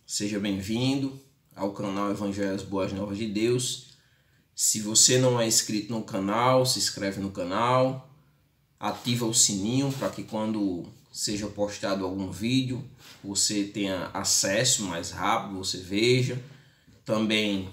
Seja bem-vindo ao canal Evangelhos Boas Novas de Deus. Se você não é inscrito no canal, se inscreve no canal, ativa o sininho para que quando seja postado algum vídeo, você tenha acesso mais rápido, você veja. Também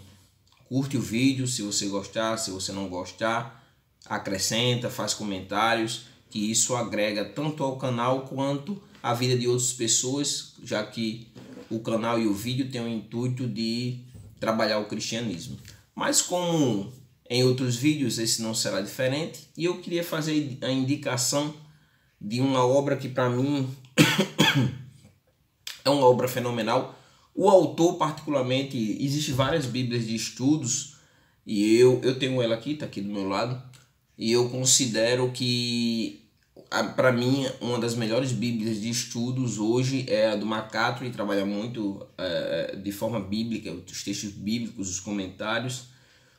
curte o vídeo se você gostar, se você não gostar, acrescenta, faz comentários, que isso agrega tanto ao canal quanto à vida de outras pessoas, já que o canal e o vídeo têm o intuito de trabalhar o cristianismo. Mas como em outros vídeos, esse não será diferente, e eu queria fazer a indicação de uma obra que para mim é uma obra fenomenal. O autor, particularmente, existem várias bíblias de estudos, e eu tenho ela aqui, está aqui do meu lado, e eu considero que, para mim, uma das melhores bíblias de estudos hoje é a do MacArthur, e trabalha muito de forma bíblica, os textos bíblicos, os comentários,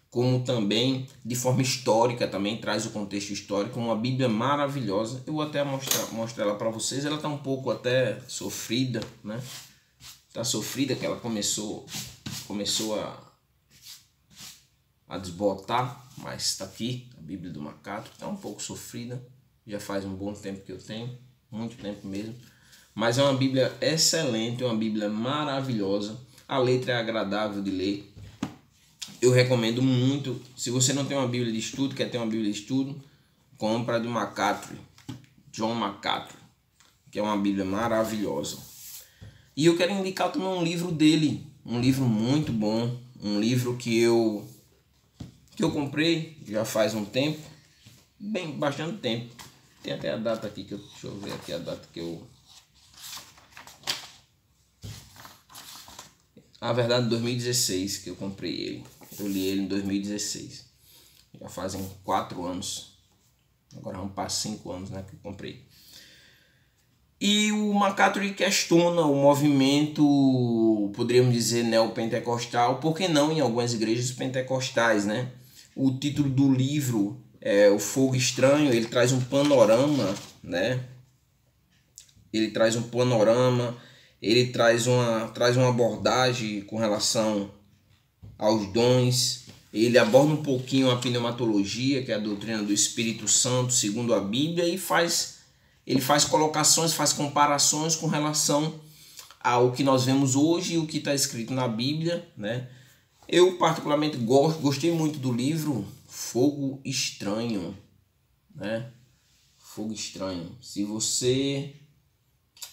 como também de forma histórica, também traz o contexto histórico, uma bíblia maravilhosa. Eu vou até mostrar ela para vocês. Ela está um pouco até sofrida, né? Está sofrida, que ela começou a desbotar, mas está aqui, a Bíblia do MacArthur. Está um pouco sofrida, já faz um bom tempo que eu tenho, muito tempo mesmo. Mas é uma Bíblia excelente, uma Bíblia maravilhosa. A letra é agradável de ler. Eu recomendo muito. Se você não tem uma Bíblia de estudo, quer ter uma Bíblia de estudo, compra do MacArthur, John MacArthur, que é uma Bíblia maravilhosa. E eu quero indicar também um livro dele, um livro muito bom, um livro que eu comprei já faz um tempo, bastante tempo. Tem até a data aqui, deixa eu ver aqui a data que eu... Na verdade, 2016 que eu comprei ele. Eu li ele em 2016. Já fazem 4 anos. Agora vamos para 5 anos, né, que eu comprei. E o MacArthur questiona o movimento, poderíamos dizer, neopentecostal, por que não em algumas igrejas pentecostais, né? O título do livro é O Fogo Estranho. Ele traz um panorama, né? Ele traz um panorama, ele traz uma abordagem com relação aos dons. Ele aborda um pouquinho a pneumatologia, que é a doutrina do Espírito Santo, segundo a Bíblia, e ele faz colocações, faz comparações com relação ao que nós vemos hoje e o que está escrito na Bíblia, né? Eu particularmente gostei muito do livro Fogo Estranho, né? Fogo Estranho. Se você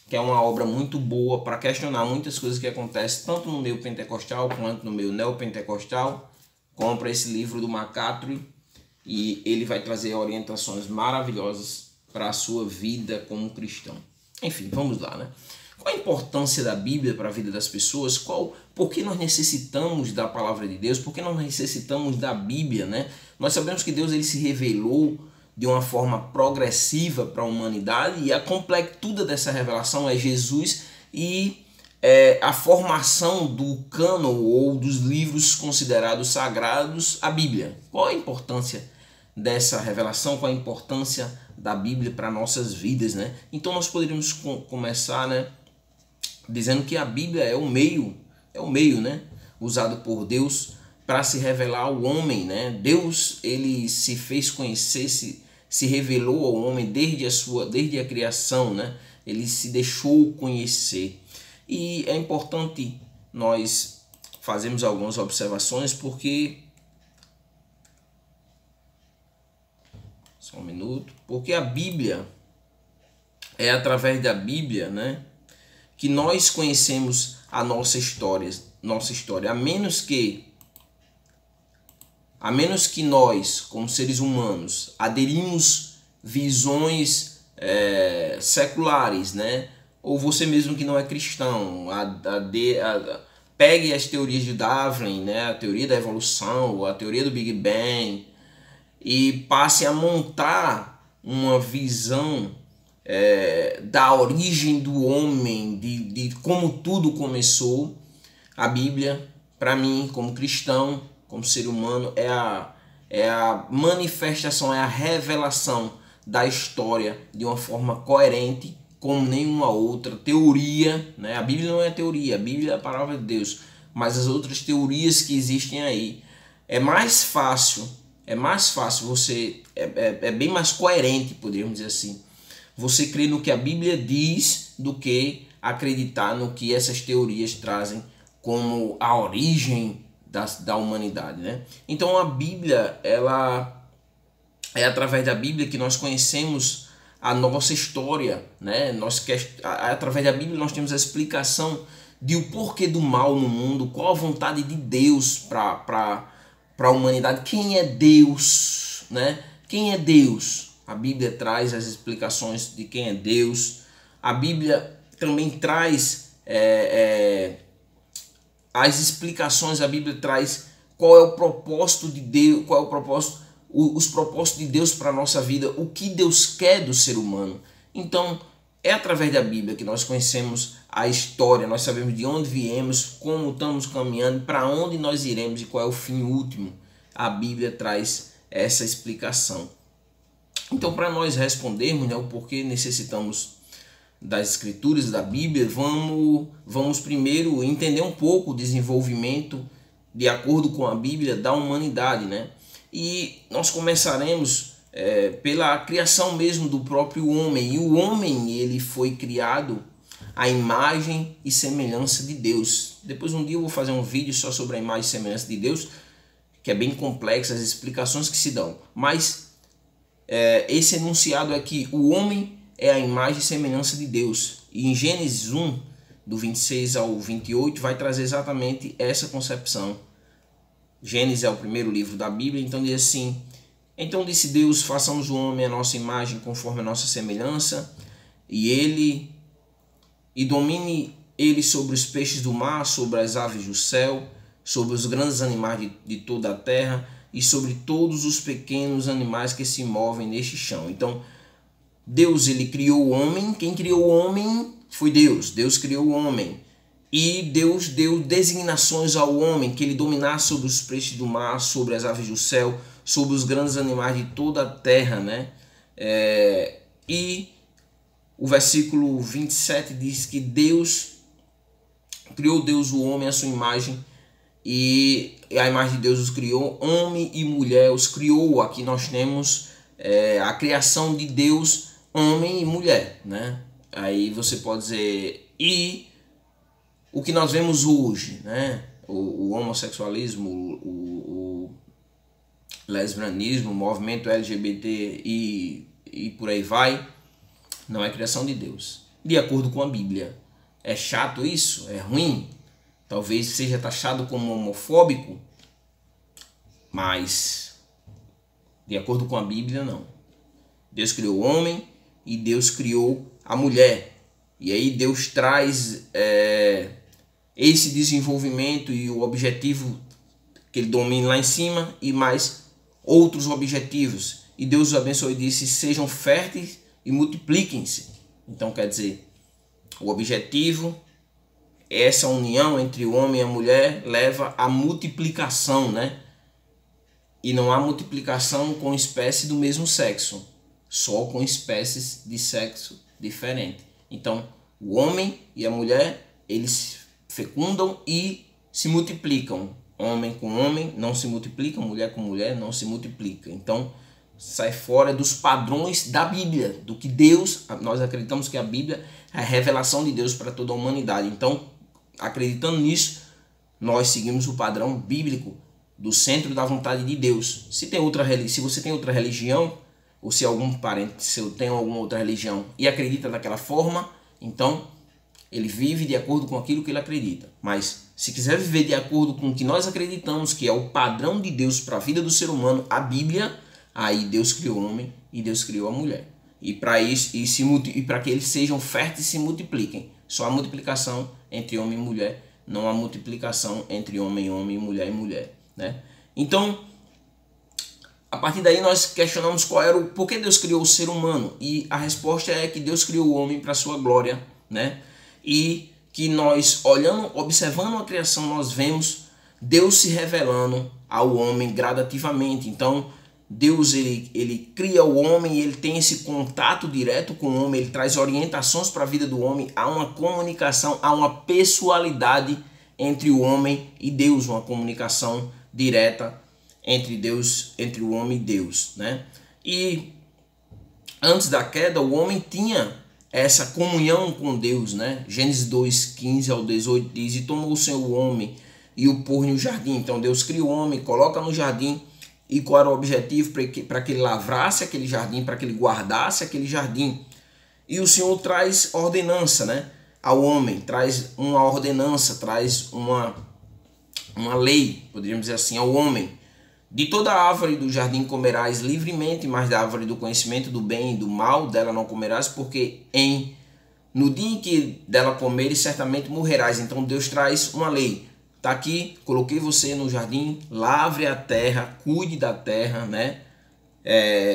quer uma obra muito boa para questionar muitas coisas que acontecem tanto no meio pentecostal quanto no meio neopentecostal, compra esse livro do MacArthur e ele vai trazer orientações maravilhosas para a sua vida como cristão. Enfim, vamos lá, né? Qual a importância da Bíblia para a vida das pessoas? Por que nós necessitamos da palavra de Deus? Por que nós necessitamos da Bíblia, né? Nós sabemos que Deus ele se revelou de uma forma progressiva para a humanidade, e a completude dessa revelação é Jesus e a formação do cânon ou dos livros considerados sagrados, a Bíblia. Qual a importância dessa revelação? Qual a importância da Bíblia para nossas vidas, né? Então nós poderíamos começar, né, dizendo que a Bíblia é o meio, né, usado por Deus para se revelar ao homem, né? Deus ele se fez conhecer, se revelou ao homem desde a criação, né? Ele se deixou conhecer. E é importante nós fazermos algumas observações, porque só um minuto, porque a Bíblia é através da Bíblia, né, que nós conhecemos a nossa história, a menos que nós, como seres humanos, aderimos visões seculares, né? Ou você mesmo que não é cristão, pegue as teorias de Darwin, né? A teoria da evolução, ou a teoria do Big Bang, e passe a montar uma visão da origem do homem, de como tudo começou. A Bíblia, para mim, como cristão, como ser humano, é a manifestação, é a revelação da história de uma forma coerente como nenhuma outra teoria, né? A Bíblia não é teoria, a Bíblia é a palavra de Deus, mas as outras teorias que existem aí, é mais fácil você, é bem mais coerente, poderíamos dizer assim, você crer no que a Bíblia diz do que acreditar no que essas teorias trazem como a origem da humanidade, né? Então a Bíblia, ela é através da Bíblia que nós conhecemos a nossa história, né? Através da Bíblia nós temos a explicação de o porquê do mal no mundo, qual a vontade de Deus para a humanidade, quem é Deus, né? Quem é Deus? A Bíblia traz as explicações de quem é Deus. A Bíblia também traz as explicações. A Bíblia traz qual é o propósito de Deus, qual é o propósito, os propósitos de Deus para a nossa vida, o que Deus quer do ser humano. Então, é através da Bíblia que nós conhecemos a história, nós sabemos de onde viemos, como estamos caminhando, para onde nós iremos e qual é o fim último. A Bíblia traz essa explicação. Então, para nós respondermos, né, o porquê necessitamos das Escrituras, da Bíblia, vamos primeiro entender um pouco o desenvolvimento, de acordo com a Bíblia, da humanidade, né? E nós começaremos pela criação mesmo do próprio homem. E o homem, ele foi criado à imagem e semelhança de Deus. Depois um dia eu vou fazer um vídeo só sobre a imagem e semelhança de Deus, que é bem complexo, as explicações que se dão. Mas esse enunciado é que o homem é a imagem e semelhança de Deus. E em Gênesis 1, do 26 ao 28, vai trazer exatamente essa concepção. Gênesis é o primeiro livro da Bíblia, então diz assim: então disse Deus, façamos o homem à nossa imagem, conforme a nossa semelhança, e domine ele sobre os peixes do mar, sobre as aves do céu, sobre os grandes animais de toda a terra, e sobre todos os pequenos animais que se movem neste chão. Então, Deus, ele criou o homem. Quem criou o homem foi Deus. Deus criou o homem. E Deus deu designações ao homem, que ele dominasse sobre os peixes do mar, sobre as aves do céu, sobre os grandes animais de toda a terra, né? E o versículo 27 diz que criou Deus o homem à sua imagem, e a imagem de Deus os criou, homem e mulher os criou. Aqui nós temos a criação de Deus, homem e mulher, né? Aí você pode dizer, e o que nós vemos hoje, né? O homossexualismo, o lesbianismo, o movimento LGBT e por aí vai, não é criação de Deus. De acordo com a Bíblia. É chato isso? É ruim? Talvez seja taxado como homofóbico, mas de acordo com a Bíblia, não. Deus criou o homem e Deus criou a mulher. E aí Deus traz esse desenvolvimento e o objetivo que ele domina lá em cima e mais outros objetivos. E Deus os abençoou e disse: sejam férteis e multipliquem-se. Então quer dizer, o objetivo, essa união entre o homem e a mulher leva à multiplicação, né? E não há multiplicação com espécies do mesmo sexo, só com espécies de sexo diferente. Então, o homem e a mulher, eles fecundam e se multiplicam. Homem com homem não se multiplica, mulher com mulher não se multiplica. Então, sai fora dos padrões da Bíblia, do que Deus, nós acreditamos que a Bíblia é a revelação de Deus para toda a humanidade. Então, acreditando nisso, nós seguimos o padrão bíblico do centro da vontade de Deus. Se você tem outra religião, ou se algum parente seu tem alguma outra religião e acredita daquela forma, então ele vive de acordo com aquilo que ele acredita. Mas se quiser viver de acordo com o que nós acreditamos, que é o padrão de Deus para a vida do ser humano, a Bíblia, aí Deus criou o homem e Deus criou a mulher. E para isso, e para que eles sejam férteis e se multipliquem. Só há multiplicação entre homem e mulher, não há multiplicação entre homem e homem, mulher e mulher, né? Então, a partir daí nós questionamos por que Deus criou o ser humano, e a resposta é que Deus criou o homem para a sua glória, né? E que nós, observando a criação, nós vemos Deus se revelando ao homem gradativamente. Então, Deus ele cria o homem e ele tem esse contato direto com o homem, ele traz orientações para a vida do homem, há uma comunicação, há uma pessoalidade entre o homem e Deus, uma comunicação direta entre Deus, entre o homem e Deus, né? E antes da queda, o homem tinha essa comunhão com Deus, né? Gênesis 2:15 ao 18 diz: e tomou o Senhor o homem e o pôs no jardim. Então Deus cria o homem, coloca no jardim. E qual era o objetivo? Para que ele lavrasse aquele jardim, para que ele guardasse aquele jardim. E o Senhor traz ordenança, né, ao homem, traz uma ordenança, traz uma lei, poderíamos dizer assim, ao homem. De toda árvore do jardim comerás livremente, mas da árvore do conhecimento do bem e do mal dela não comerás, porque no dia em que dela comeres, certamente morrerás. Então Deus traz uma lei. Tá aqui, coloquei você no jardim, lavre a terra, cuide da terra, né?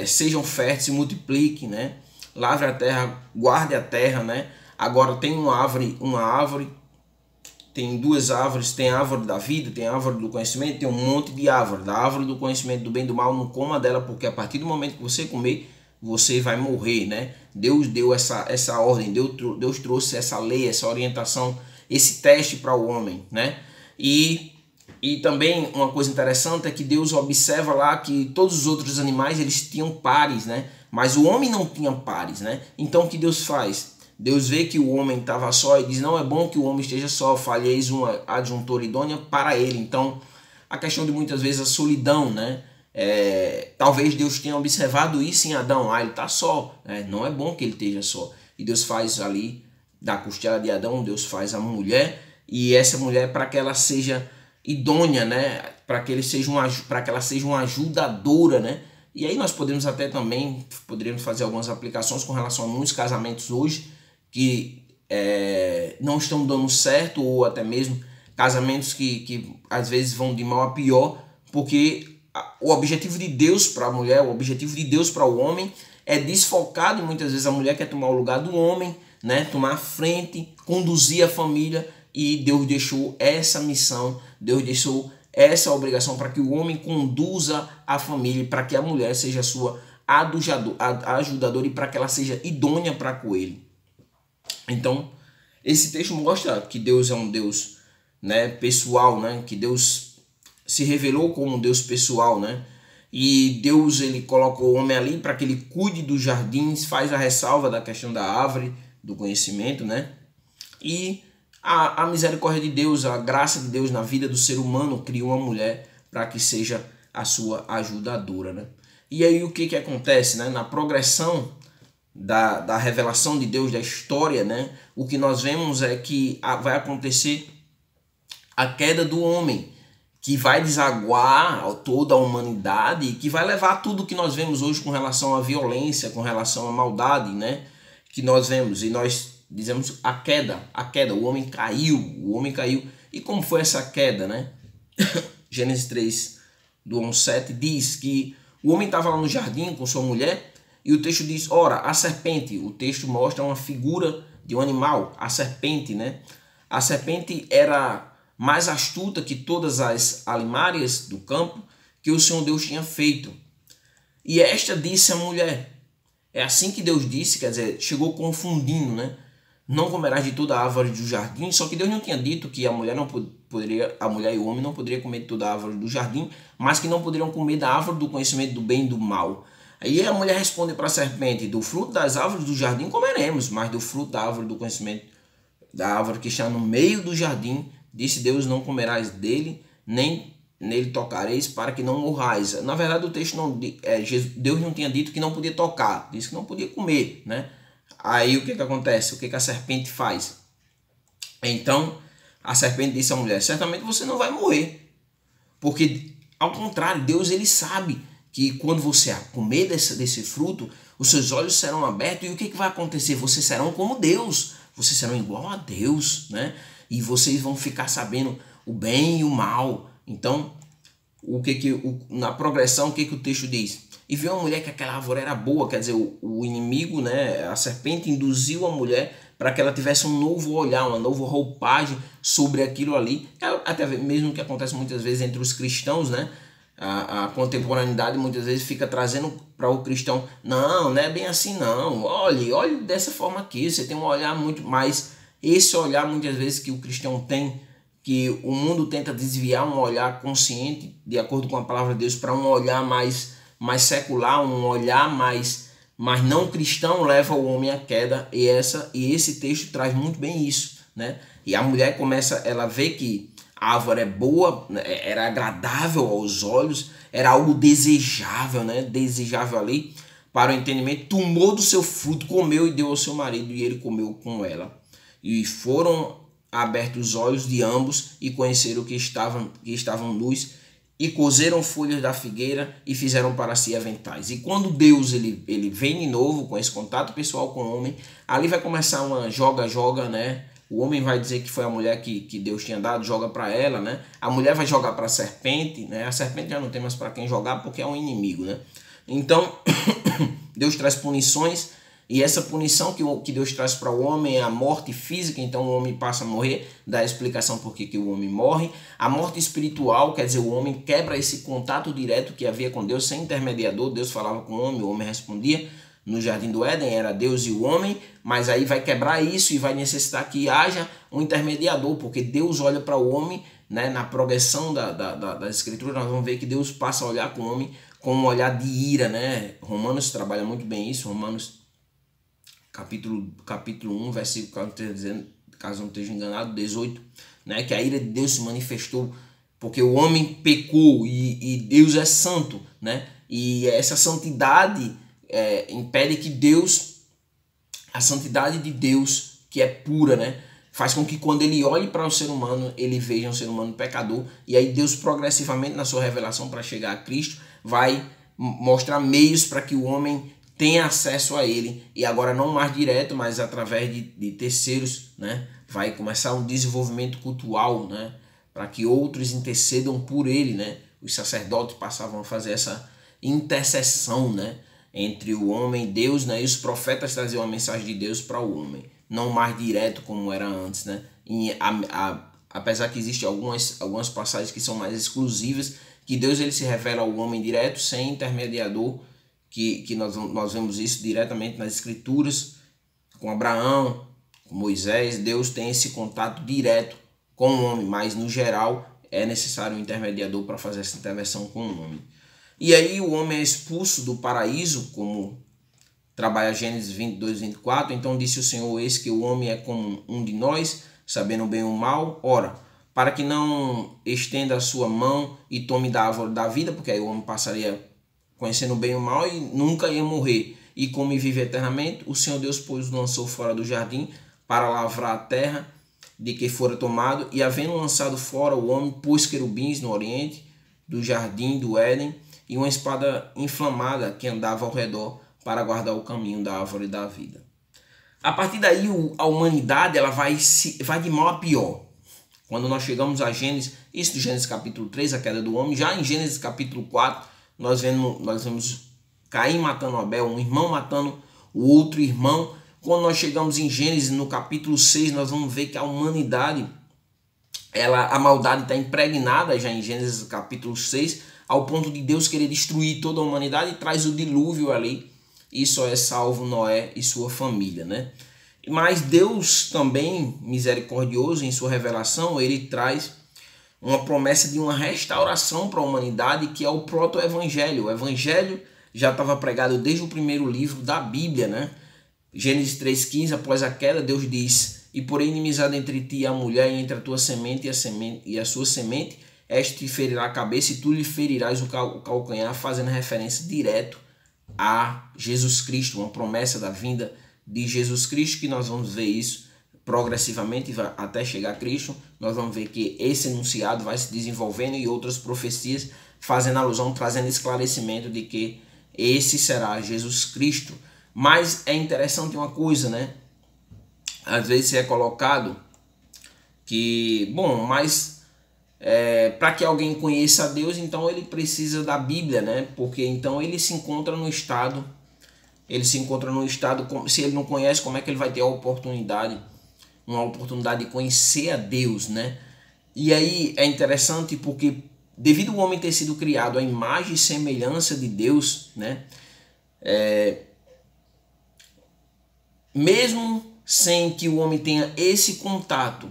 Sejam férteis, se multipliquem, né? Lavre a terra, guarde a terra, né? Agora tem uma árvore, tem duas árvores, tem a árvore da vida, tem a árvore do conhecimento, tem um monte de árvore. Da árvore do conhecimento do bem e do mal, não coma dela, porque a partir do momento que você comer, você vai morrer, né? Deus deu essa ordem, Deus trouxe essa lei, essa orientação, esse teste para o homem, né? E também uma coisa interessante é que Deus observa lá que todos os outros animais eles tinham pares, né? Mas o homem não tinha pares, né? Então o que Deus faz? Deus vê que o homem estava só e diz: não é bom que o homem esteja só, falheis uma adjuntora idônea para ele. Então a questão de muitas vezes a solidão, né? Talvez Deus tenha observado isso em Adão. Ele está só, né? Não é bom que ele esteja só. E Deus faz ali da costela de Adão, Deus faz a mulher. E essa mulher, para que ela seja idônea, né? Para que ela seja uma ajudadora, né? E aí nós poderíamos fazer algumas aplicações com relação a muitos casamentos hoje que não estão dando certo, ou até mesmo casamentos que às vezes vão de mal a pior, porque o objetivo de Deus para a mulher, o objetivo de Deus para o homem é desfocado, e muitas vezes a mulher quer tomar o lugar do homem, né? Tomar a frente, conduzir a família. E Deus deixou essa missão, Deus deixou essa obrigação para que o homem conduza a família, para que a mulher seja a sua ajudadora e para que ela seja idônea para com ele. Então, esse texto mostra que Deus é um Deus, né, pessoal, né, que Deus se revelou como um Deus pessoal, né? E Deus ele colocou o homem ali para que ele cuide dos jardins, faz a ressalva da questão da árvore do conhecimento, né? E a misericórdia de Deus, a graça de Deus na vida do ser humano criou uma mulher para que seja a sua ajudadora, né? E aí o que acontece, né? Na progressão da revelação de Deus, da história, né? O que nós vemos é que vai acontecer a queda do homem, que vai desaguar toda a humanidade e que vai levar tudo que nós vemos hoje com relação à violência, com relação à maldade, né? Que nós vemos, e nós dizemos a queda, o homem caiu. E como foi essa queda, né? Gênesis 3, do 1:7 diz que o homem estava lá no jardim com sua mulher e o texto diz: ora, a serpente. O texto mostra uma figura de um animal, a serpente, né? A serpente era mais astuta que todas as alimárias do campo que o Senhor Deus tinha feito. E esta disse à mulher. É assim que Deus disse, quer dizer, chegou confundindo, né? Não comerás de toda a árvore do jardim, só que Deus não tinha dito que a mulher e o homem não poderiam comer de toda a árvore do jardim, mas que não poderiam comer da árvore do conhecimento do bem e do mal. Aí a mulher responde para a serpente: do fruto das árvores do jardim comeremos, mas do fruto da árvore do conhecimento, da árvore que está no meio do jardim, disse Deus: não comerás dele, nem nele tocareis, para que não morrais. Na verdade o texto Deus não tinha dito que não podia tocar, disse que não podia comer, né? Aí o que acontece? O que a serpente faz? Então a serpente disse à mulher: certamente você não vai morrer, porque ao contrário, Deus ele sabe que quando você comer desse fruto, os seus olhos serão abertos e o que vai acontecer? Vocês serão como Deus, vocês serão igual a Deus, né? E vocês vão ficar sabendo o bem e o mal. Então, na progressão, o que o texto diz? E viu a mulher que aquela árvore era boa, quer dizer, o inimigo, né, a serpente induziu a mulher para que ela tivesse um novo olhar, uma nova roupagem sobre aquilo ali. Até mesmo que acontece muitas vezes entre os cristãos, né? A contemporaneidade muitas vezes fica trazendo para o cristão, não é bem assim não, olhe dessa forma aqui, você tem um olhar muito mais, esse olhar muitas vezes que o cristão tem, que o mundo tenta desviar um olhar consciente, de acordo com a palavra de Deus, para um olhar mais secular, um olhar mais não cristão, leva o homem à queda, e esse texto traz muito bem isso, né? E a mulher começa, ela vê que a árvore é boa, era agradável aos olhos, era algo desejável, né? Desejável ali para o entendimento. Tomou do seu fruto, comeu e deu ao seu marido, e ele comeu com ela. E foram abertos os olhos de ambos e conheceram que estavam nus, e cozeram folhas da figueira e fizeram para si aventais. E quando Deus ele vem de novo com esse contato pessoal com o homem, ali vai começar uma joga-joga, né? O homem vai dizer que foi a mulher que Deus tinha dado, joga para ela, né? A mulher vai jogar para a serpente, né? A serpente já não tem mais para quem jogar porque é um inimigo, né? Então, Deus traz punições, e essa punição que Deus traz para o homem é a morte física, então o homem passa a morrer, dá a explicação por que o homem morre. A morte espiritual, quer dizer, o homem quebra esse contato direto que havia com Deus, sem intermediador, Deus falava com o homem respondia. No Jardim do Éden era Deus e o homem, mas aí vai quebrar isso e vai necessitar que haja um intermediador, porque Deus olha para o homem, né, na progressão das escrituras, nós vamos ver que Deus passa a olhar com o homem com um olhar de ira, né? Romanos trabalha muito bem isso, Romanos capítulo 1, versículo, caso não esteja enganado, 18, né? Que a ira de Deus se manifestou porque o homem pecou e Deus é santo, né? E essa santidade impede que Deus, a santidade de Deus, que é pura, né, faz com que quando ele olhe para o ser humano, ele veja um ser humano pecador, e aí Deus progressivamente na sua revelação para chegar a Cristo, vai mostrar meios para que o homem tenha acesso a ele, e agora não mais direto, mas através de terceiros, né, vai começar um desenvolvimento cultural, né, para que outros intercedam por ele, né, os sacerdotes passavam a fazer essa intercessão, né, entre o homem e Deus, né? E os profetas traziam a mensagem de Deus para o homem, não mais direto como era antes, né? Apesar que existem algumas passagens que são mais exclusivas, que Deus ele se revela ao homem direto, sem intermediador, que nós vemos isso diretamente nas escrituras, com Abraão, com Moisés. Deus tem esse contato direto com o homem, mas no geral é necessário um intermediador para fazer essa intervenção com o homem. E aí o homem é expulso do paraíso, como trabalha Gênesis 22, 24. Então disse o Senhor, eis que o homem é como um de nós, sabendo o bem e o mal. Ora, para que não estenda a sua mão e tome da árvore da vida, porque aí o homem passaria conhecendo o bem e o mal e nunca ia morrer, e come e vive eternamente, o Senhor Deus, pois, o lançou fora do jardim para lavrar a terra de que fora tomado, e havendo lançado fora o homem, pôs querubins no oriente do jardim do Éden, e uma espada inflamada que andava ao redor para guardar o caminho da árvore da vida. A partir daí a humanidade ela vai de mal a pior. Quando nós chegamos a Gênesis, isso de Gênesis capítulo 3, a queda do homem, já em Gênesis capítulo 4, nós vemos Caim matando Abel, um irmão matando o outro irmão. Quando nós chegamos em Gênesis, no capítulo 6, nós vamos ver que a humanidade, a maldade está impregnada já em Gênesis capítulo 6, ao ponto de Deus querer destruir toda a humanidade, e traz o dilúvio ali, e só é salvo Noé e sua família, né? Mas Deus também, misericordioso em sua revelação, ele traz uma promessa de uma restauração para a humanidade, que é o proto-evangelho. O evangelho já estava pregado desde o primeiro livro da Bíblia, né? Gênesis 3,15, após a queda, Deus diz, e porém inimizade entre ti e a mulher, e entre a tua semente e a sua semente, este te ferirá a cabeça e tu lhe ferirás o calcanhar, fazendo referência direto a Jesus Cristo, uma promessa da vinda de Jesus Cristo, que nós vamos ver isso progressivamente até chegar a Cristo. Nós vamos ver que esse enunciado vai se desenvolvendo e outras profecias fazendo alusão, trazendo esclarecimento de que esse será Jesus Cristo. Mas é interessante uma coisa, né? Às vezes é colocado que, para que alguém conheça a Deus, então ele precisa da Bíblia, né? Porque então ele se encontra no estado, se ele não conhece, como é que ele vai ter uma oportunidade de conhecer a Deus, né? E aí é interessante porque devido ao homem ter sido criado à imagem e semelhança de Deus, né? Mesmo sem que o homem tenha esse contato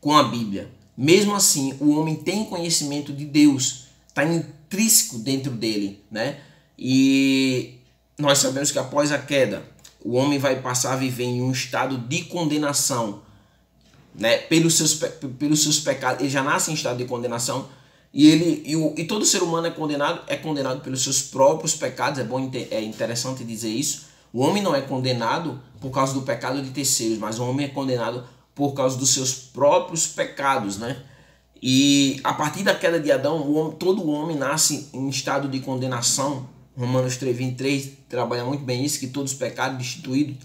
com a Bíblia, mesmo assim o homem tem conhecimento de Deus, está intrínseco dentro dele, né? E nós sabemos que após a queda, o homem vai passar a viver em um estado de condenação, né? Pelos seus pecados. Ele já nasce em estado de condenação, e todo ser humano é condenado pelos seus próprios pecados. É interessante dizer isso. O homem não é condenado por causa do pecado de terceiros, mas o homem é condenado por causa dos seus próprios pecados, né? E a partir da queda de Adão, todo homem nasce em estado de condenação. Romanos 3:23 trabalha muito bem isso, que todos os pecados destituídos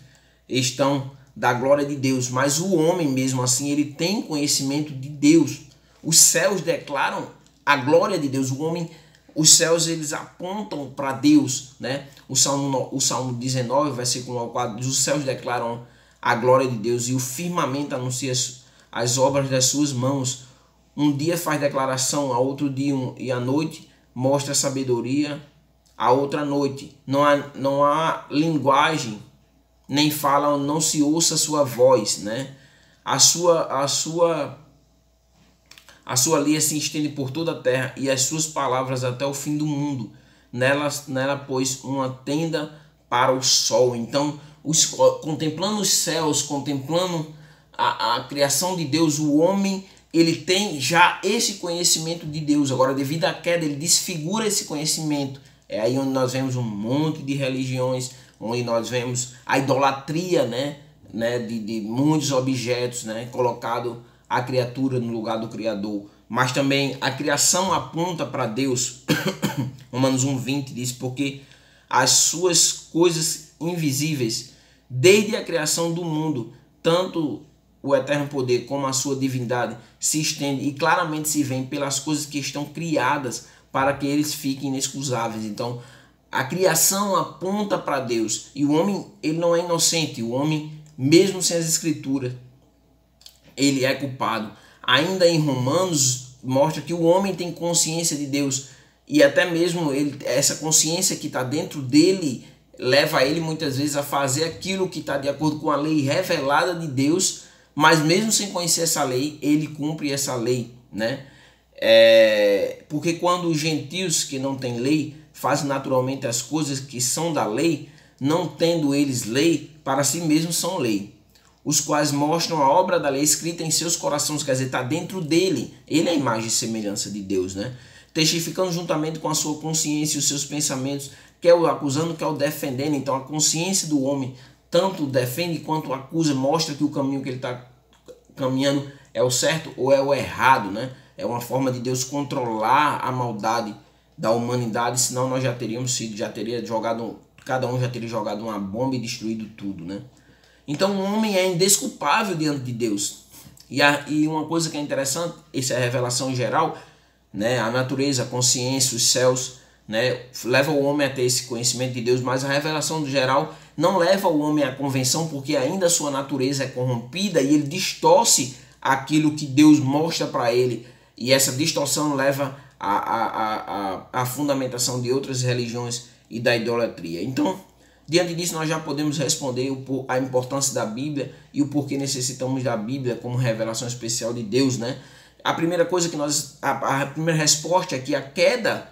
estão da glória de Deus. Mas o homem, mesmo assim, ele tem conhecimento de Deus. Os céus declaram a glória de Deus. Os céus, eles apontam para Deus, né? O Salmo 19, versículo 4, diz: os céus declaram a glória de Deus e o firmamento anuncia as obras das suas mãos. Um dia faz declaração, a outro dia e à noite mostra sabedoria, a outra noite. Não há linguagem, nem fala, não se ouça a sua voz, né? A sua lei se estende por toda a terra e as suas palavras até o fim do mundo. Nela pôs uma tenda para o sol. Então, contemplando os céus, contemplando a criação de Deus, o homem, ele tem já esse conhecimento de Deus. Agora, devido à queda, ele desfigura esse conhecimento. É aí onde nós vemos um monte de religiões, onde nós vemos a idolatria, né, de muitos objetos, né, colocado a criatura no lugar do Criador. Mas também a criação aponta para Deus. Romanos 1:20 diz: porque as suas coisas invisíveis, desde a criação do mundo, tanto o eterno poder como a sua divindade se estende e claramente se vê pelas coisas que estão criadas para que eles fiquem inexcusáveis. Então, a criação aponta para Deus. E o homem, ele não é inocente. O homem, mesmo sem as escrituras, ele é culpado. Ainda em Romanos, mostra que o homem tem consciência de Deus. E até mesmo essa consciência que está dentro dele leva ele muitas vezes a fazer aquilo que está de acordo com a lei revelada de Deus. Mas mesmo sem conhecer essa lei, ele cumpre essa lei, né? Porque quando os gentios que não têm lei fazem naturalmente as coisas que são da lei, não tendo eles lei, para si mesmos são lei, os quais mostram a obra da lei escrita em seus corações, quer dizer, está dentro dele. Ele é a imagem e semelhança de Deus, né? Testificando juntamente com a sua consciência e os seus pensamentos, quer o acusando, quer o defendendo. Então a consciência do homem tanto defende quanto acusa, mostra que o caminho que ele está caminhando é o certo ou é o errado, né? É uma forma de Deus controlar a maldade da humanidade, senão nós já teríamos cada um já teria jogado uma bomba e destruído tudo, né? Então o homem é indesculpável diante de Deus. E uma coisa que é interessante, essa é a revelação geral, né? A natureza, a consciência, os céus, né? Leva o homem a ter esse conhecimento de Deus, mas a revelação do geral não leva o homem à convenção, porque ainda a sua natureza é corrompida e ele distorce aquilo que Deus mostra para ele. E essa distorção leva à fundamentação de outras religiões e da idolatria. Então, diante disso, nós já podemos responder a importância da Bíblia e o porquê necessitamos da Bíblia como revelação especial de Deus, né? A primeira coisa que a primeira resposta é que a queda,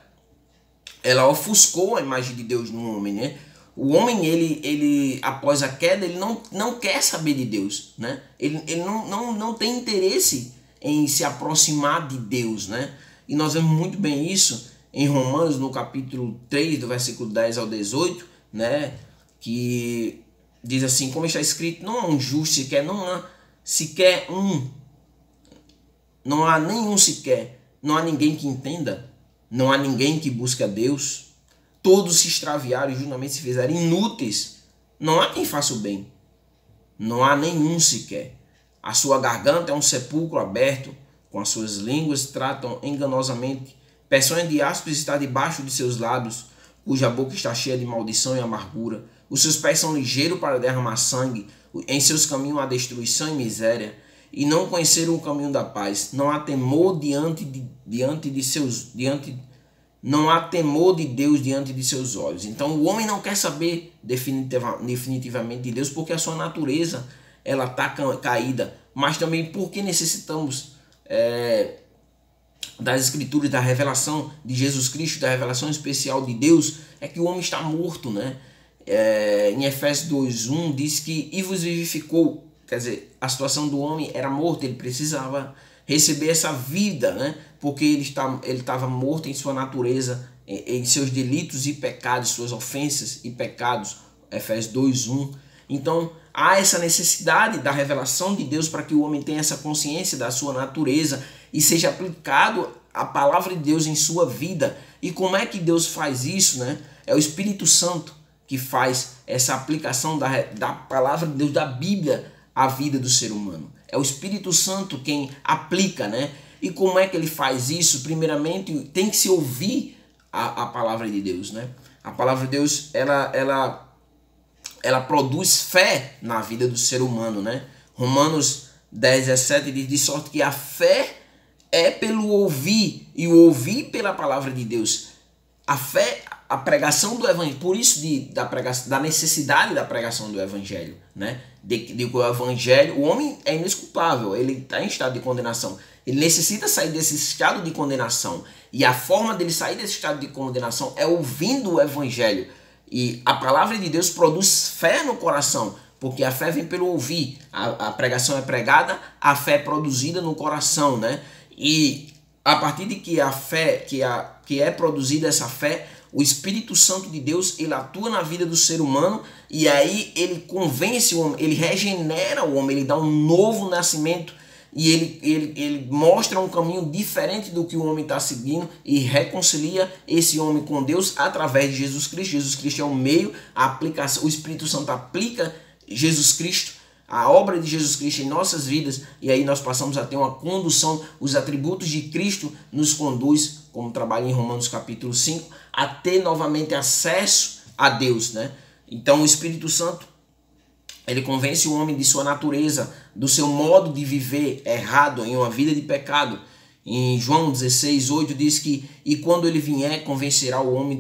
ela ofuscou a imagem de Deus no homem, né? O homem, ele após a queda, ele não quer saber de Deus, né? Ele não tem interesse em se aproximar de Deus, né? E nós vemos muito bem isso em Romanos, no capítulo 3, do versículo 10 ao 18, né? Que diz assim: como está escrito, não há um justo sequer, não há sequer um, não há nenhum sequer, não há ninguém que entenda, não há ninguém que busque a Deus, todos se extraviaram e justamente se fizeram inúteis, não há quem faça o bem, não há nenhum sequer. A sua garganta é um sepulcro aberto, com as suas línguas tratam enganosamente, peçonha de áspers está debaixo de seus lábios, cuja boca está cheia de maldição e amargura. Os seus pés são ligeiros para derramar sangue, em seus caminhos há destruição e miséria, e não conheceram o caminho da paz. Não há temor não há temor de Deus diante de seus olhos. Então o homem não quer saber definitivamente de Deus, porque a sua natureza ela está caída, mas também porque necessitamos das escrituras, da revelação de Jesus Cristo, da revelação especial de Deus, é que o homem está morto, né? Em Efésios 2:1 diz que e vos vivificou. Quer dizer, a situação do homem era morto, ele precisava receber essa vida, né? Porque ele estava morto em sua natureza, em seus delitos e pecados, suas ofensas e pecados, Efésios 2:1. Então, há essa necessidade da revelação de Deus para que o homem tenha essa consciência da sua natureza e seja aplicado a palavra de Deus em sua vida. E como é que Deus faz isso, né? É o Espírito Santo que faz essa aplicação da palavra de Deus, da Bíblia, à vida do ser humano. É o Espírito Santo quem aplica, né? E como é que ele faz isso? Primeiramente, tem que se ouvir a palavra de Deus, né? A palavra de Deus, ela produz fé na vida do ser humano, né? Romanos 10:17 diz: de sorte que a fé é pelo ouvir, e o ouvir pela palavra de Deus. A fé, a pregação do evangelho, por isso da necessidade da pregação do evangelho, né? De o evangelho, o homem é inesculpável, ele está em estado de condenação, ele necessita sair desse estado de condenação, e a forma dele sair desse estado de condenação é ouvindo o evangelho. E a palavra de Deus produz fé no coração, porque a fé vem pelo ouvir, a pregação é pregada, a fé é produzida no coração, né? E a partir de que a fé, que é produzida essa fé, o Espírito Santo de Deus, ele atua na vida do ser humano, e aí ele convence o homem, ele regenera o homem, ele dá um novo nascimento, e ele mostra um caminho diferente do que o homem está seguindo, e reconcilia esse homem com Deus através de Jesus Cristo. Jesus Cristo é o meio, a aplicação, o Espírito Santo aplica Jesus Cristo, a obra de Jesus Cristo em nossas vidas, e aí nós passamos a ter uma condução, os atributos de Cristo nos conduz, como trabalha em Romanos capítulo 5, a ter novamente acesso a Deus, né? Então o Espírito Santo, ele convence o homem de sua natureza, do seu modo de viver errado em uma vida de pecado. Em João 16:8 diz que e quando ele vier convencerá o homem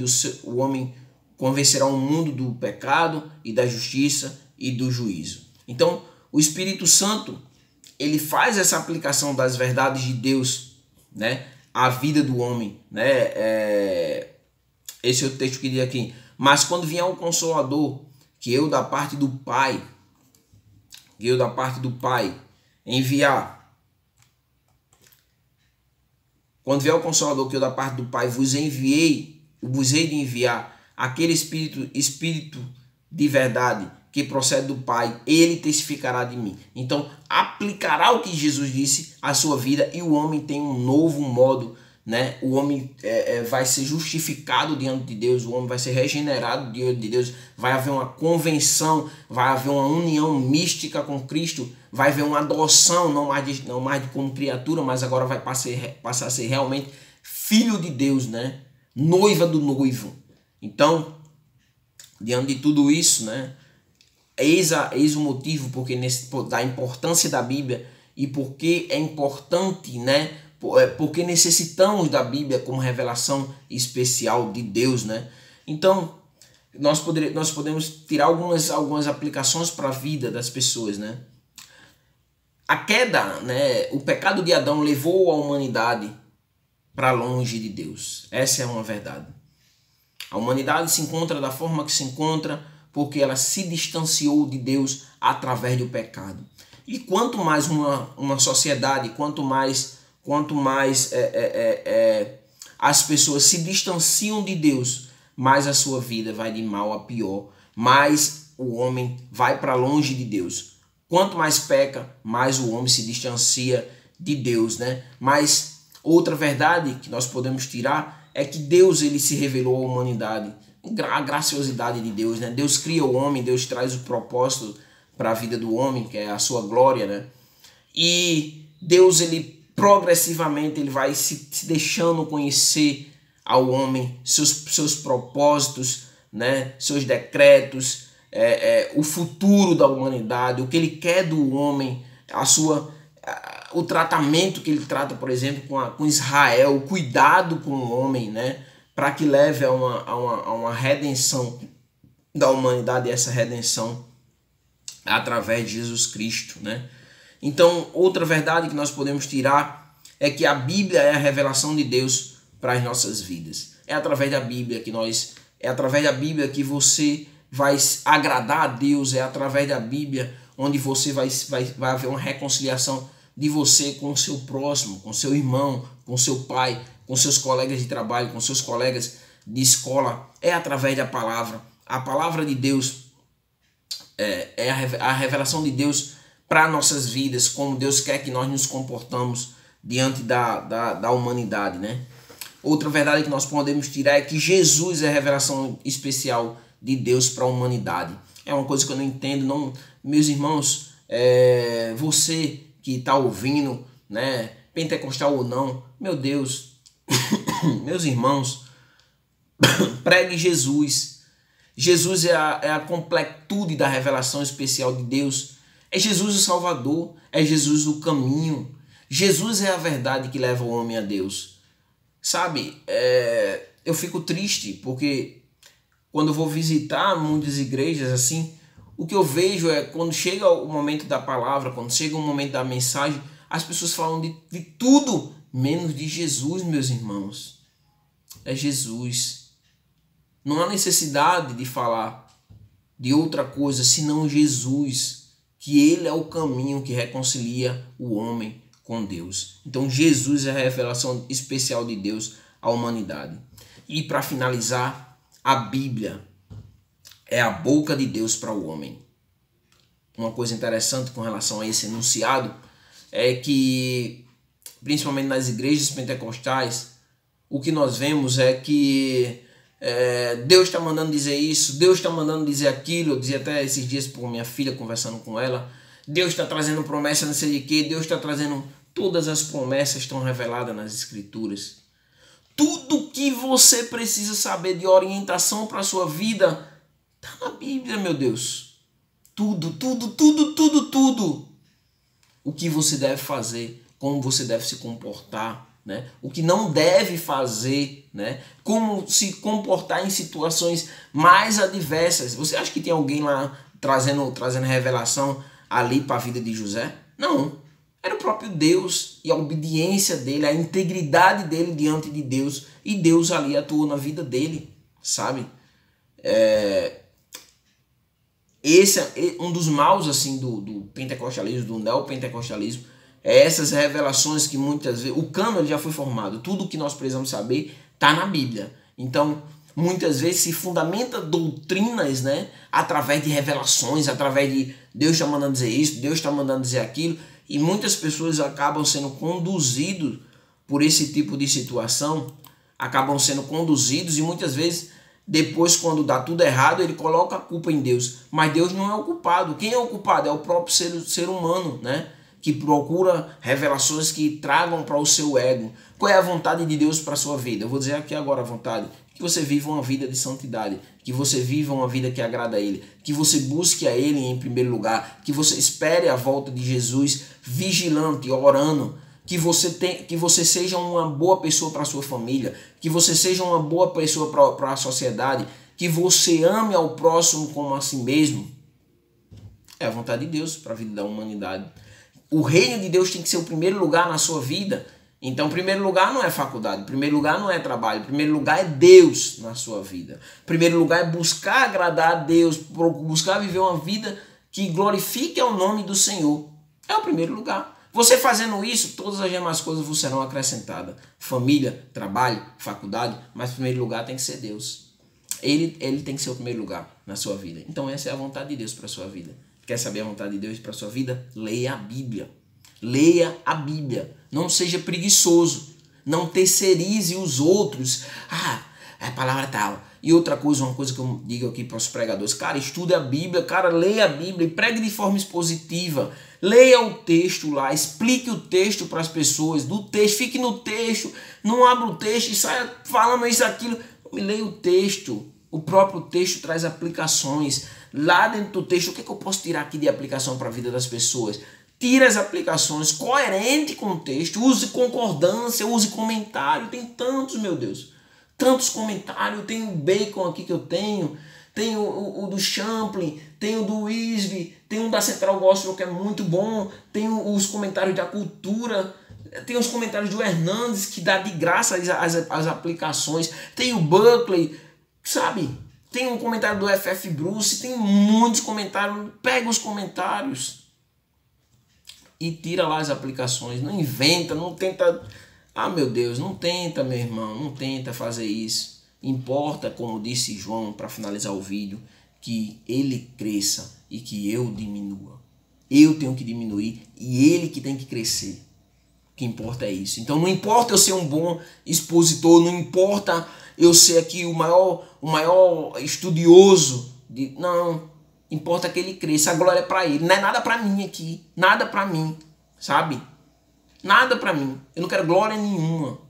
convencerá o mundo do pecado e da justiça e do juízo. Então, o Espírito Santo, ele faz essa aplicação das verdades de Deus, né, à vida do homem, né? Esse é o texto que diz aqui. Mas quando vier o Consolador, que eu da parte do Pai enviar. Quando vier o Consolador, que eu da parte do Pai vos hei de enviar, aquele Espírito de verdade, que procede do Pai, ele testificará de mim. Então, aplicará o que Jesus disse à sua vida, e o homem tem um novo modo, né? O homem vai ser justificado diante de Deus, o homem vai ser regenerado diante de Deus, vai haver uma convenção, vai haver uma união mística com Cristo, vai haver uma adoção, não mais como criatura, mas agora vai passar a ser realmente filho de Deus, né? Noiva do noivo. Então, diante de tudo isso, né? Eis o motivo da importância da Bíblia e porque é importante, né? Porque necessitamos da Bíblia como revelação especial de Deus, né? Então, nós podemos tirar algumas aplicações para a vida das pessoas, né? A queda, né? O pecado de Adão levou a humanidade para longe de Deus. Essa é uma verdade. A humanidade se encontra da forma que se encontra porque ela se distanciou de Deus através do pecado. E quanto mais uma sociedade, quanto mais as pessoas se distanciam de Deus, mais a sua vida vai de mal a pior, mais o homem vai para longe de Deus. Quanto mais peca, mais o homem se distancia de Deus, né? Mas outra verdade que nós podemos tirar é que Deus, ele se revelou à humanidade. A graciosidade de Deus, né? Deus cria o homem, Deus traz o propósito para a vida do homem, que é a sua glória, né? E Deus, ele progressivamente ele vai se deixando conhecer ao homem seus propósitos, né? Seus decretos, o futuro da humanidade, o que ele quer do homem, o tratamento que ele trata, por exemplo, com Israel, o cuidado com o homem, né? Para que leve a uma redenção da humanidade, e essa redenção através de Jesus Cristo, né? Então, outra verdade que nós podemos tirar é que a Bíblia é a revelação de Deus para as nossas vidas. É através da Bíblia que você vai agradar a Deus, é através da Bíblia onde você vai haver uma reconciliação de você com o seu próximo, com seu irmão, com seu pai, com seus colegas de trabalho, com seus colegas de escola. É através da palavra. A palavra de Deus é a revelação de Deus para nossas vidas, como Deus quer que nós nos comportamos diante da humanidade, né? Outra verdade que nós podemos tirar é que Jesus é a revelação especial de Deus para a humanidade. É uma coisa que eu não entendo, não, meus irmãos, você que está ouvindo, né, pentecostal ou não, meu Deus, meus irmãos, pregue Jesus. Jesus é a completude da revelação especial de Deus. É Jesus o Salvador, é Jesus o caminho. Jesus é a verdade que leva o homem a Deus. Sabe, eu fico triste porque quando eu vou visitar muitas igrejas assim, o que eu vejo é quando chega o momento da palavra, quando chega o momento da mensagem, as pessoas falam de tudo menos de Jesus, meus irmãos. É Jesus. Não há necessidade de falar de outra coisa senão Jesus, que ele é o caminho que reconcilia o homem com Deus. Então Jesus é a revelação especial de Deus à humanidade. E para finalizar, a Bíblia é a boca de Deus para o homem. Uma coisa interessante com relação a esse enunciado é que, principalmente nas igrejas pentecostais, o que nós vemos é que Deus está mandando dizer isso, Deus está mandando dizer aquilo. Eu dizia até esses dias por minha filha, conversando com ela, Deus está trazendo promessa não sei de quê, Deus está trazendo... Todas as promessas estão reveladas nas Escrituras. Tudo que você precisa saber de orientação para a sua vida está na Bíblia, meu Deus. Tudo, tudo, tudo, tudo, tudo. O que você deve fazer, como você deve se comportar, né? O que não deve fazer, né? Como se comportar em situações mais adversas. Você acha que tem alguém lá trazendo revelação ali para a vida de José? Não. Era o próprio Deus e a obediência dele, a integridade dele diante de Deus. E Deus ali atuou na vida dele, sabe? Esse é um dos maus assim, do pentecostalismo, do neopentecostalismo. É essas revelações que muitas vezes... O cânone já foi formado. Tudo o que nós precisamos saber está na Bíblia. Então, muitas vezes se fundamenta doutrinas, né? Através de revelações, através de Deus está mandando dizer isso, Deus está mandando dizer aquilo. E muitas pessoas acabam sendo conduzidos por esse tipo de situação, acabam sendo conduzidos e muitas vezes, depois quando dá tudo errado, ele coloca a culpa em Deus. Mas Deus não é o culpado. Quem é o culpado? É o próprio ser humano, né? Que procura revelações que tragam para o seu ego. Qual é a vontade de Deus para a sua vida? Eu vou dizer aqui agora a vontade. Que você viva uma vida de santidade, que você viva uma vida que agrada a Ele, que você busque a Ele em primeiro lugar, que você espere a volta de Jesus vigilante, orando, que você seja uma boa pessoa para a sua família, que você seja uma boa pessoa para a sociedade, que você ame ao próximo como a si mesmo. É a vontade de Deus para a vida da humanidade. O reino de Deus tem que ser o primeiro lugar na sua vida. Então, primeiro lugar não é faculdade, primeiro lugar não é trabalho, primeiro lugar é Deus na sua vida. Primeiro lugar é buscar agradar a Deus, buscar viver uma vida que glorifique ao nome do Senhor. É o primeiro lugar. Você fazendo isso, todas as demais coisas vos serão acrescentadas. Família, trabalho, faculdade, mas em primeiro lugar tem que ser Deus. Ele tem que ser o primeiro lugar na sua vida. Então essa é a vontade de Deus para a sua vida. Quer saber a vontade de Deus para a sua vida? Leia a Bíblia. Leia a Bíblia. Não seja preguiçoso. Não terceirize os outros. A palavra tal. E outra coisa, uma coisa que eu digo aqui para os pregadores. Cara, estude a Bíblia. Cara, leia a Bíblia e pregue de forma expositiva. Leia o texto lá. Explique o texto para as pessoas. Do texto. Fique no texto. Não abra o texto e saia falando isso, aquilo. Leia o texto. O próprio texto traz aplicações. Lá dentro do texto, o que eu posso tirar aqui de aplicação para a vida das pessoas? Tire as aplicações, coerente com o texto, use concordância, use comentário. Tem tantos, meu Deus, tantos comentários. Tem o Bacon aqui que eu tenho o do Champlin, tem o do Wisby, tem um da Central Gospel que é muito bom, tem os comentários da Cultura, tem os comentários do Hernandes que dá de graça as aplicações, tem o Buckley, sabe? Tem um comentário do F.F. Bruce, tem muitos comentários. Pega os comentários e tira lá as aplicações. Não inventa, não tenta... Ah, meu Deus, não tenta, meu irmão, não tenta fazer isso. Importa, como disse João, para finalizar o vídeo, que ele cresça e que eu diminua. Eu tenho que diminuir e ele que tem que crescer. O que importa é isso. Então não importa eu ser um bom expositor, não importa eu ser aqui o maior estudioso. Não, importa que ele cresça. A glória é para ele. Não é nada para mim aqui. Nada para mim, sabe? Nada para mim. Eu não quero glória nenhuma.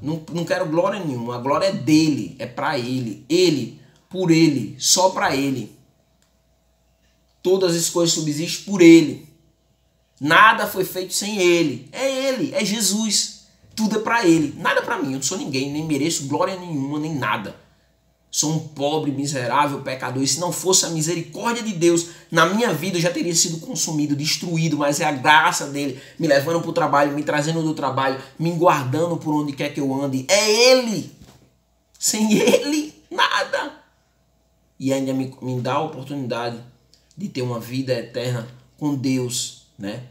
Não quero glória nenhuma. A glória é dele, é para ele. Ele, por ele, só para ele. Todas as coisas subsistem por ele. Nada foi feito sem ele. É ele, é Jesus. Tudo é para ele. Nada para mim. Eu não sou ninguém, nem mereço glória nenhuma, nem nada. Sou um pobre, miserável, pecador. E se não fosse a misericórdia de Deus, na minha vida eu já teria sido consumido, destruído. Mas é a graça dele me levando para o trabalho, me trazendo do trabalho, me guardando por onde quer que eu ande. É ele. Sem ele, nada. E ainda me dá a oportunidade de ter uma vida eterna com Deus, né?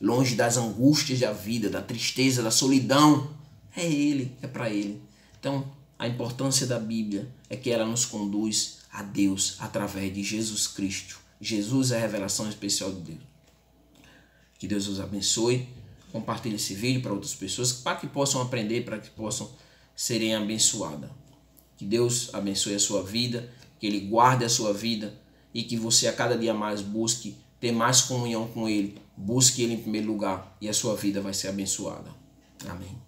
Longe das angústias da vida, da tristeza, da solidão. É ele, é para ele. Então, a importância da Bíblia é que ela nos conduz a Deus através de Jesus Cristo. Jesus é a revelação especial de Deus. Que Deus os abençoe. Compartilhe esse vídeo para outras pessoas para que possam aprender, para que possam serem abençoadas. Que Deus abençoe a sua vida, que Ele guarde a sua vida e que você a cada dia mais busque ter mais comunhão com Ele. Busque Ele em primeiro lugar e a sua vida vai ser abençoada. Amém.